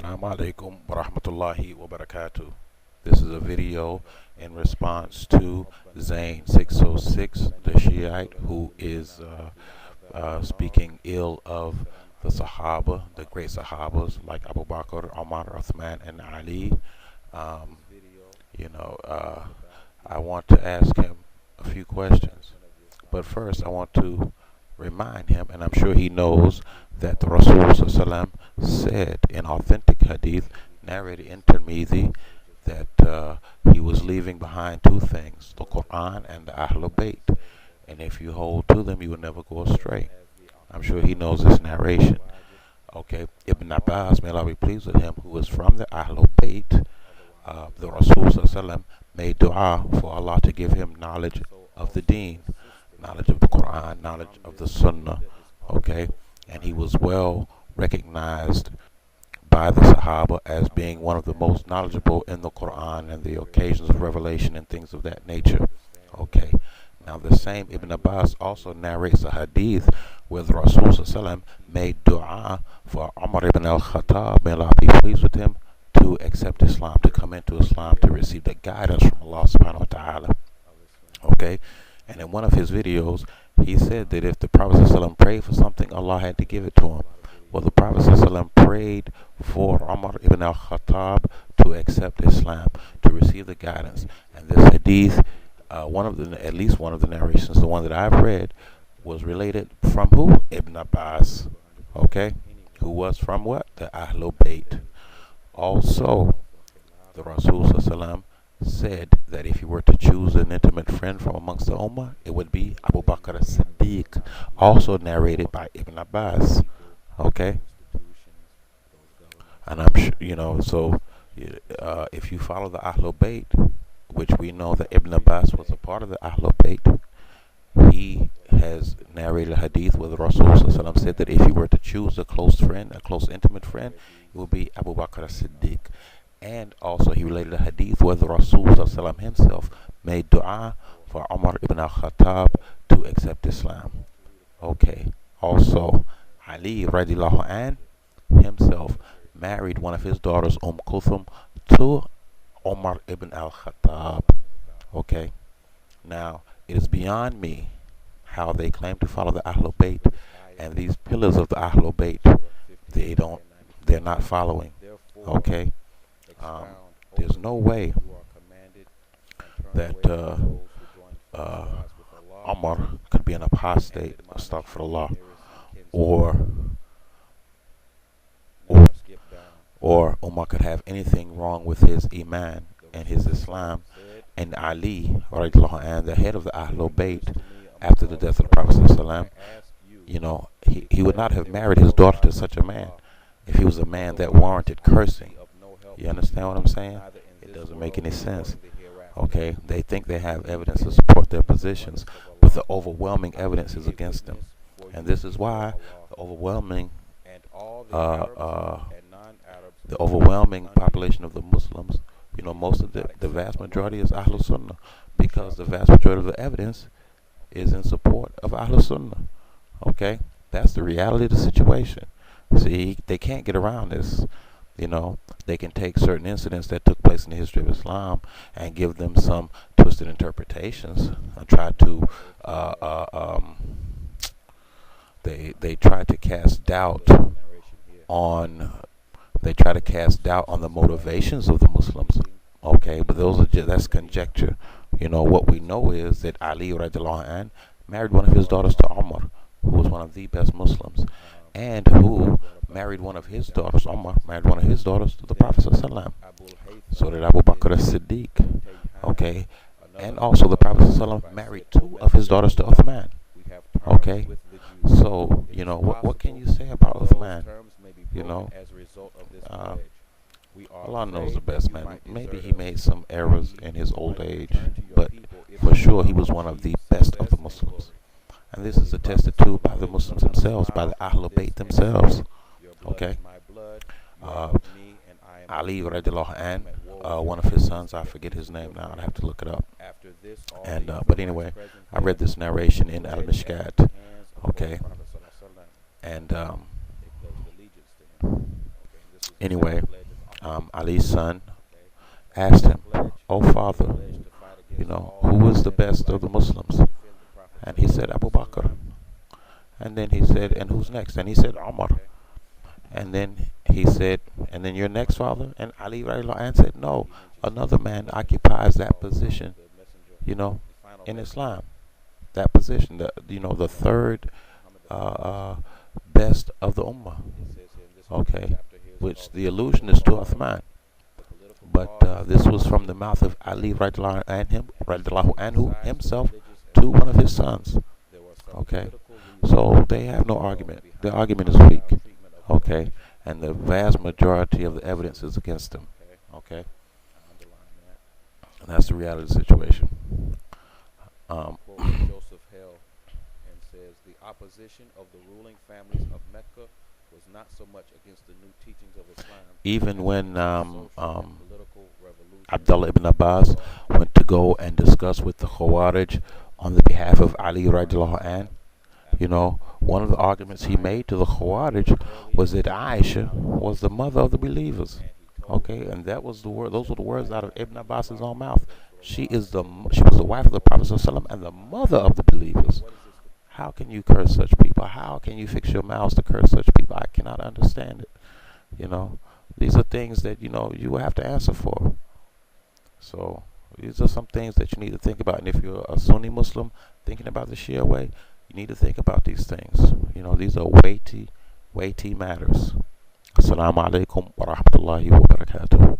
Assalamu alaikum wa rahmatullahi wa barakatuh. This is a video in response to Zayn 606, the Shiite, who is speaking ill of the Sahaba, the great Sahabas like Abu Bakr, Umar, Uthman, and Ali. Um, you know, I want to ask him a few questions. But first, I want to remind him, and I'm sure he knows, that the Rasul Sallam said in authentic hadith, narrated in Tirmidhi, that he was leaving behind two things, the Quran and the Ahlul Bayt. And if you hold to them, you will never go astray. I'm sure he knows this narration. Okay, Ibn Abbas, may Allah be pleased with him, who was from the Ahlul Bayt, the Rasul Sallam made dua for Allah to give him knowledge of the deen, knowledge of the Quran, knowledge of the Sunnah, okay? And he was well recognized by the Sahaba as being one of the most knowledgeable in the Quran and the occasions of revelation and things of that nature, okay? Now the same Ibn Abbas also narrates a hadith where the Rasul ﷺ made dua for Umar ibn al-Khattab, may Allah be pleased with him, to accept Islam, to come into Islam, to receive the guidance from Allah subhanahu wa ta'ala, okay? And in one of his videos, he said that if the Prophet ﷺ prayed for something, Allah had to give it to him. Well, the Prophet ﷺ prayed for Umar ibn al-Khattab to accept Islam, to receive the guidance. And this hadith, at least one of the narrations, the one that I've read, was related from who? Ibn Abbas, okay? Who was from what? The Ahlul Bayt. Also, the Rasul ﷺ said that if you were to choose an intimate friend from amongst the Ummah, it would be Abu Bakr as-Siddiq, also narrated by Ibn Abbas, okay? And I'm sure, so if you follow the Ahlul Bayt, which we know that Ibn Abbas was a part of the Ahlul Bayt, he has narrated a hadith where the Rasul ﷺ said that if you were to choose a close friend, a close intimate friend, it would be Abu Bakr as-Siddiq. And also he related a hadith where the Rasul ﷺ himself made dua for Umar ibn al-Khattab to accept Islam. Okay. Also, Ali radiallahu an himself married one of his daughters, Kulthum, to Umar ibn al-Khattab. Okay. Now, it is beyond me how they claim to follow the Ahlul Bayt, and these pillars of the Ahlul Bayt, they're not following. Okay. There's no way that Umar could be an apostate, astaghfirullah, or or Umar could have anything wrong with his iman and his Islam, and Ali, the head of the Ahlul Bayt, after the death of the Prophet ﷺ, he would not have married his daughter to such a man if he was a man that warranted cursing. You understand what I'm saying? It doesn't make any sense. Okay, they think they have evidence to support their positions, but the overwhelming evidence is against them, and this is why the overwhelming population of the Muslims, most of the vast majority is Ahlul Sunnah, because the vast majority of the evidence is in support of Ahlul Sunnah. Okay, that's the reality of the situation. See, they can't get around this. They can take certain incidents that took place in the history of Islam and give them some twisted interpretations and try to they try to cast doubt on the motivations of the Muslims. Okay, but that's conjecture. What we know is that Ali radiallahu anh married one of his daughters to Umar, who was one of the best Muslims, and who married one of his daughters. Umar married one of his daughters to the Prophet ﷺ. So did Abu Bakr as-Siddiq. Okay, and also the Prophet ﷺ married two of his daughters to Uthman. Okay, so what can you say about Uthman? Allah knows the best, man. Maybe he made some errors in his old age, but for sure he was one of the best of the Muslims. And this is attested to by the Muslims themselves, by the Ahlul Bayt themselves. Okay. Ali radiallahu an, one of his sons, I forget his name now, I'd have to look it up. And but anyway, I read this narration in Al-Mishkat. Okay. And Anyway, Ali's son asked him, "Oh father, who is the best of the Muslims?" And he said, "Abu Bakr." And then he said, "And who's next?" And he said, "Umar." And then he said, "And then your next, father?" And Ali radiallahu anh said, "No, another man occupies that position, you know, in Islam. That position, the third best of the Ummah." Okay, which the allusion is to Uthman. But this was from the mouth of Ali radiallahu anhu himself to one of his sons. Okay, so they have no argument. The argument is weak. Okay, and the vast majority of the evidence is against them. Okay, and that's the reality of the situation. Um, Even when Abdullah ibn Abbas went to go and discuss with the Khawarij on the behalf of Ali radiallahu anh, one of the arguments he made to the Khawarij was that Aisha was the mother of the believers. Okay, and that was the word. Those were the words out of Ibn Abbas's own mouth. She was the wife of the Prophet ﷺ and the mother of the believers. How can you curse such people? How can you fix your mouths to curse such people? I cannot understand it. These are things that you have to answer for. So these are some things that you need to think about. And if you're a Sunni Muslim thinking about the Shia way, you need to think about these things. These are weighty matters. Assalamu alaikum wa rahmatullahi wa barakatuh.